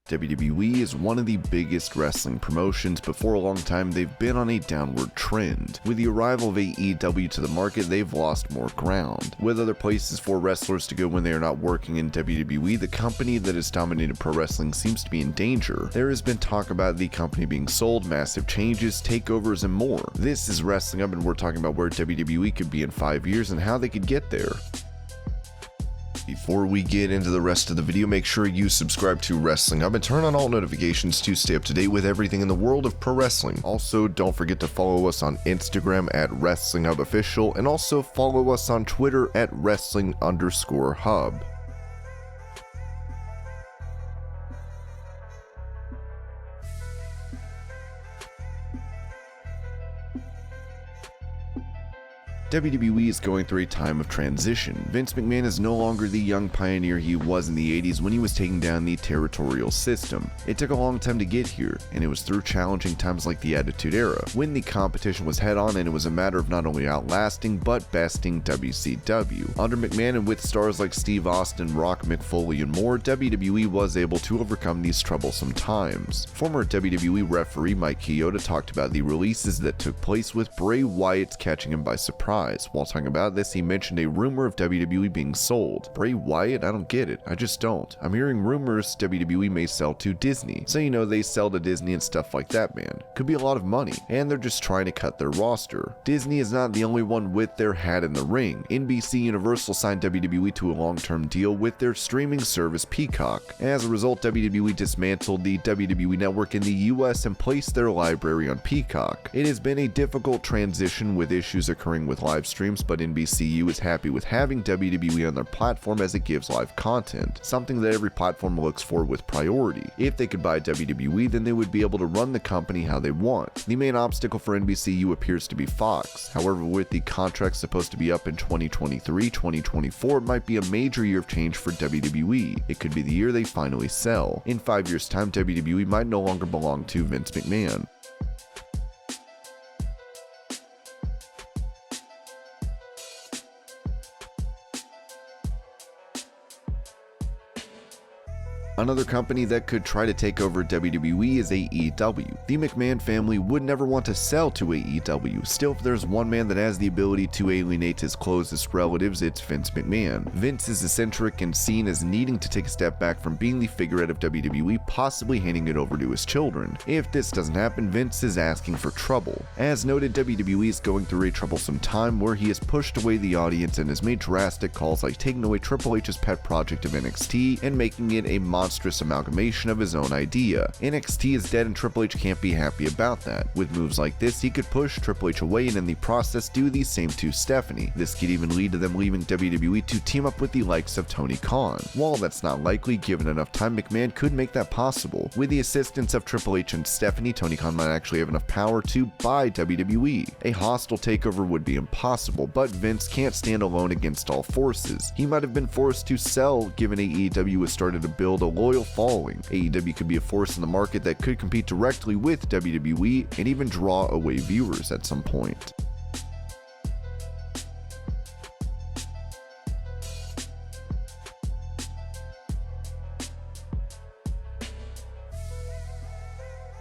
WWE is one of the biggest wrestling promotions, but for a long time they've been on a downward trend. With the arrival of AEW to the market, they've lost more ground. With other places for wrestlers to go when they are not working in WWE, the company that has dominated pro wrestling seems to be in danger. There has been talk about the company being sold, massive changes, takeovers, and more. This is Wrestling Up, and we're talking about where WWE could be in 5 years and how they could get there. Before we get into the rest of the video, make sure you subscribe to Wrestling Up and turn on all notifications to stay up to date with everything in the world of pro wrestling. Also, don't forget to follow us on Instagram at WrestlingHubOfficial and also follow us on Twitter at Wrestling_Hub. WWE is going through a time of transition. Vince McMahon is no longer the young pioneer he was in the 80s when he was taking down the territorial system. It took a long time to get here, and it was through challenging times like the Attitude Era, when the competition was head-on and it was a matter of not only outlasting, but besting WCW. Under McMahon and with stars like Steve Austin, Rock, Mick Foley, and more, WWE was able to overcome these troublesome times. Former WWE referee Mike Chioda talked about the releases that took place with Bray Wyatt catching him by surprise. While talking about this, he mentioned a rumor of WWE being sold. Bray Wyatt? I don't get it. I just don't. I'm hearing rumors WWE may sell to Disney. So you know, they sell to Disney and stuff like that, man. Could be a lot of money. And they're just trying to cut their roster. Disney is not the only one with their hat in the ring. NBC Universal signed WWE to a long-term deal with their streaming service Peacock. As a result, WWE dismantled the WWE network in the US and placed their library on Peacock. It has been a difficult transition with issues occurring with live streams, but NBCU is happy with having WWE on their platform as it gives live content, something that every platform looks for with priority. If they could buy WWE, then they would be able to run the company how they want. The main obstacle for NBCU appears to be Fox. However, with the contract supposed to be up in 2023, 2024 might be a major year of change for WWE. It could be the year they finally sell. In 5 years' time, WWE might no longer belong to Vince McMahon. Another company that could try to take over WWE is AEW. The McMahon family would never want to sell to AEW. Still, if there's one man that has the ability to alienate his closest relatives, it's Vince McMahon. Vince is eccentric and seen as needing to take a step back from being the figurehead of WWE, possibly handing it over to his children. If this doesn't happen, Vince is asking for trouble. As noted, WWE is going through a troublesome time where he has pushed away the audience and has made drastic calls like taking away Triple H's pet project of NXT and making it a monstrous amalgamation of his own idea. NXT is dead and Triple H can't be happy about that. With moves like this, he could push Triple H away and in the process do the same to Stephanie. This could even lead to them leaving WWE to team up with the likes of Tony Khan. While that's not likely, given enough time, McMahon could make that possible. With the assistance of Triple H and Stephanie, Tony Khan might actually have enough power to buy WWE. A hostile takeover would be impossible, but Vince can't stand alone against all forces. He might have been forced to sell given AEW has started to build a loyal following. AEW could be a force in the market that could compete directly with WWE and even draw away viewers at some point.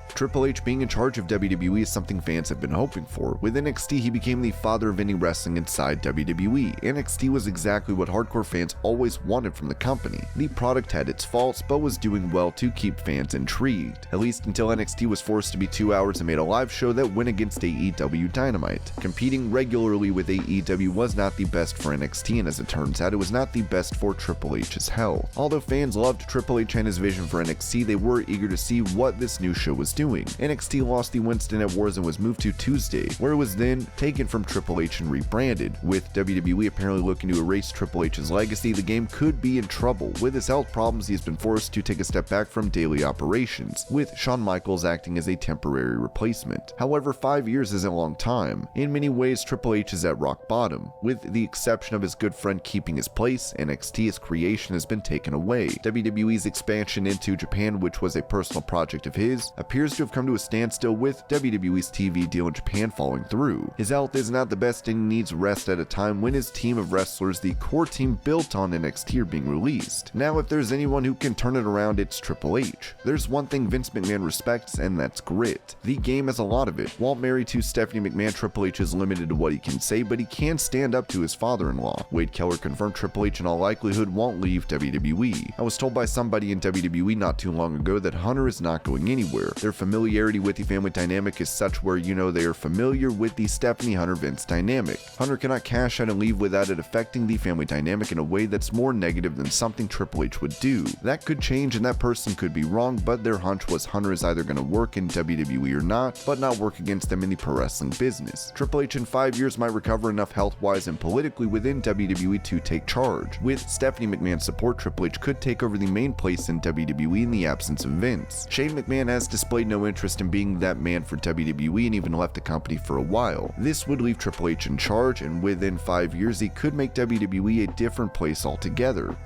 Triple H being in charge of WWE is something fans have been hoping for. With NXT, he became the father of indie wrestling inside WWE. NXT was exactly what hardcore fans always wanted from the company. The product had its faults, but was doing well to keep fans intrigued. At least until NXT was forced to be 2 hours and made a live show that went against AEW Dynamite. Competing regularly with AEW was not the best for NXT, and as it turns out, it was not the best for Triple H as hell. Although fans loved Triple H and his vision for NXT, they were eager to see what this new show was doing. NXT lost the Winston at Wars and was moved to Tuesday, where it was then taken from Triple H and rebranded. With WWE apparently looking to erase Triple H's legacy, the game could be in trouble. With his health problems, he has been forced to take a step back from daily operations, with Shawn Michaels acting as a temporary replacement. However, 5 years is a long time. In many ways, Triple H is at rock bottom. With the exception of his good friend keeping his place, NXT's creation has been taken away. WWE's expansion into Japan, which was a personal project of his, appears to have come to a standstill with WWE's TV deal in Japan falling through. His health is not the best and he needs rest at a time when his team of wrestlers, the core team built on NXT, are being released. Now, if there's anyone who can turn it around, it's Triple H. There's one thing Vince McMahon respects, and that's grit. The game has a lot of it. While married to Stephanie McMahon, Triple H is limited to what he can say, but he can stand up to his father-in-law. Wade Keller confirmed Triple H in all likelihood won't leave WWE. I was told by somebody in WWE not too long ago that Hunter is not going anywhere. Their familiarity with the family dynamic is such where they are familiar with the Stephanie Hunter-Vince dynamic. Hunter cannot cash out and leave without it affecting the family dynamic in a way that's more negative than something Triple H would do. That could change and that person could be wrong, but their hunch was Hunter is either going to work in WWE or not, but not work against them in the pro wrestling business. Triple H in 5 years might recover enough health-wise and politically within WWE to take charge. With Stephanie McMahon's support, Triple H could take over the main place in WWE in the absence of Vince. Shane McMahon has displayed no interest in being that man for WWE and even left the company for a while. This would leave Triple H in charge, and within 5 years he could make WWE a different place altogether.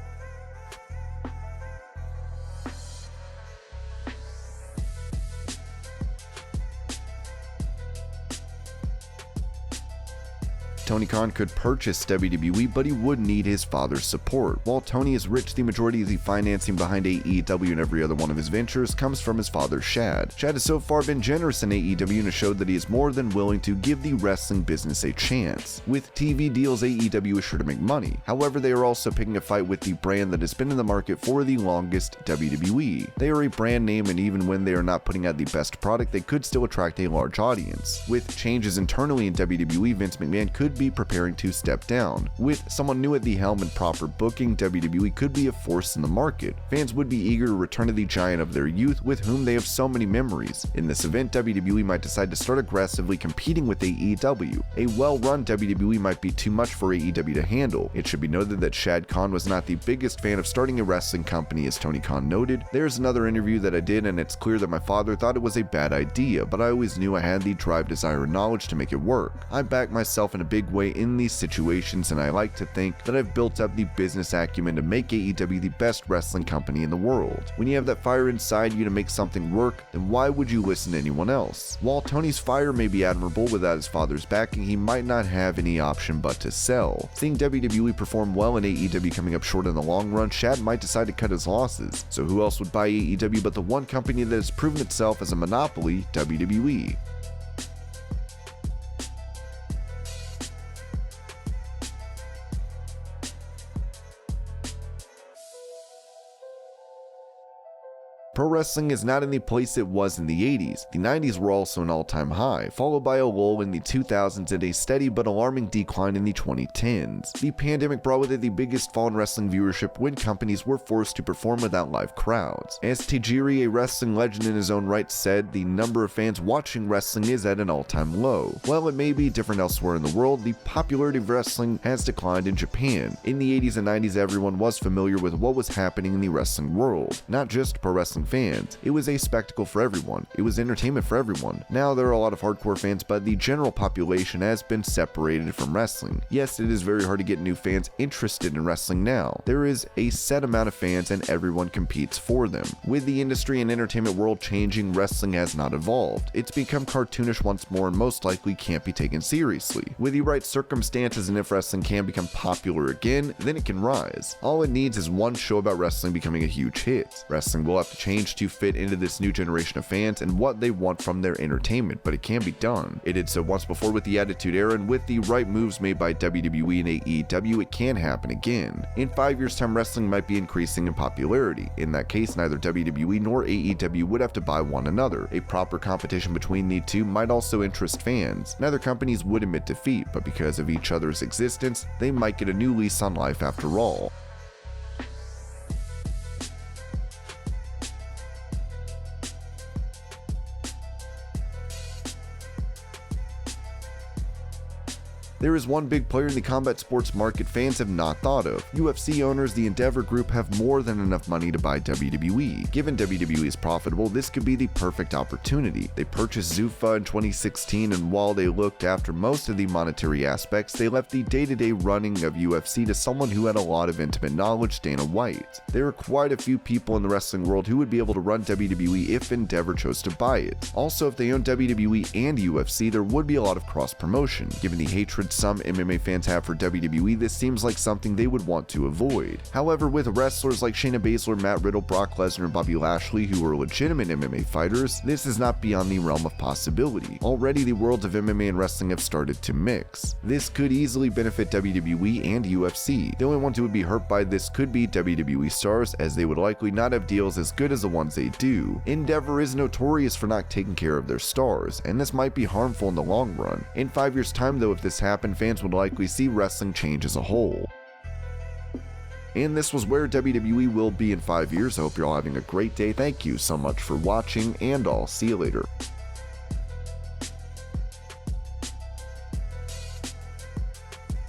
Tony Khan could purchase WWE, but he would need his father's support. While Tony is rich, the majority of the financing behind AEW and every other one of his ventures comes from his father, Shad. Shad has so far been generous in AEW and has showed that he is more than willing to give the wrestling business a chance. With TV deals, AEW is sure to make money. However, they are also picking a fight with the brand that has been in the market for the longest, WWE. They are a brand name, and even when they are not putting out the best product, they could still attract a large audience. With changes internally in WWE, Vince McMahon could be preparing to step down. With someone new at the helm and proper booking, WWE could be a force in the market. Fans would be eager to return to the giant of their youth with whom they have so many memories. In this event, WWE might decide to start aggressively competing with AEW. A well-run WWE might be too much for AEW to handle. It should be noted that Shad Khan was not the biggest fan of starting a wrestling company, as Tony Khan noted. There's another interview that I did, and it's clear that my father thought it was a bad idea, but I always knew I had the drive, desire, and knowledge to make it work. I back myself in a big way in these situations, and I like to think that I've built up the business acumen to make AEW the best wrestling company in the world. When you have that fire inside you to make something work, then why would you listen to anyone else? While Tony's fire may be admirable, without his father's backing, he might not have any option but to sell. Seeing WWE perform well and AEW coming up short in the long run, Shad might decide to cut his losses. So who else would buy AEW but the one company that has proven itself as a monopoly, WWE? Pro wrestling is not in the place it was in the 80s. The 90s were also an all-time high, followed by a lull in the 2000s and a steady but alarming decline in the 2010s. The pandemic brought with it the biggest fall in wrestling viewership when companies were forced to perform without live crowds. As Tajiri, a wrestling legend in his own right, said, the number of fans watching wrestling is at an all-time low. While it may be different elsewhere in the world, the popularity of wrestling has declined in Japan. In the 80s and 90s, everyone was familiar with what was happening in the wrestling world, not just pro wrestling fans. It was a spectacle for everyone. It was entertainment for everyone. Now there are a lot of hardcore fans, but the general population has been separated from wrestling. Yes, it is very hard to get new fans interested in wrestling now. There is a set amount of fans and everyone competes for them. With the industry and entertainment world changing, wrestling has not evolved. It's become cartoonish once more and most likely can't be taken seriously. With the right circumstances and if wrestling can become popular again, then it can rise. All it needs is one show about wrestling becoming a huge hit. Wrestling will have to change to fit into this new generation of fans and what they want from their entertainment, but it can be done. It did so once before with the Attitude Era, and with the right moves made by WWE and AEW, it can happen again. In 5 years' time, wrestling might be increasing in popularity. In that case, neither WWE nor AEW would have to buy one another. A proper competition between the two might also interest fans. Neither companies would admit defeat, but because of each other's existence, they might get a new lease on life after all. There is one big player in the combat sports market fans have not thought of. UFC owners, the Endeavor Group, have more than enough money to buy WWE. Given WWE is profitable, this could be the perfect opportunity. They purchased Zuffa in 2016, and while they looked after most of the monetary aspects, they left the day-to-day running of UFC to someone who had a lot of intimate knowledge, Dana White. There are quite a few people in the wrestling world who would be able to run WWE if Endeavor chose to buy it. Also, if they own WWE and UFC, there would be a lot of cross-promotion. Given the hatred some MMA fans have for WWE, this seems like something they would want to avoid. However, with wrestlers like Shayna Baszler, Matt Riddle, Brock Lesnar, and Bobby Lashley who are legitimate MMA fighters, this is not beyond the realm of possibility. Already, the worlds of MMA and wrestling have started to mix. This could easily benefit WWE and UFC. The only ones who would be hurt by this could be WWE stars, as they would likely not have deals as good as the ones they do. Endeavor is notorious for not taking care of their stars, and this might be harmful in the long run. In 5 years' time though, if this happened, fans would likely see wrestling change as a whole. And this was where WWE will be in 5 years. I hope you're all having a great day. Thank you so much for watching, and I'll see you later.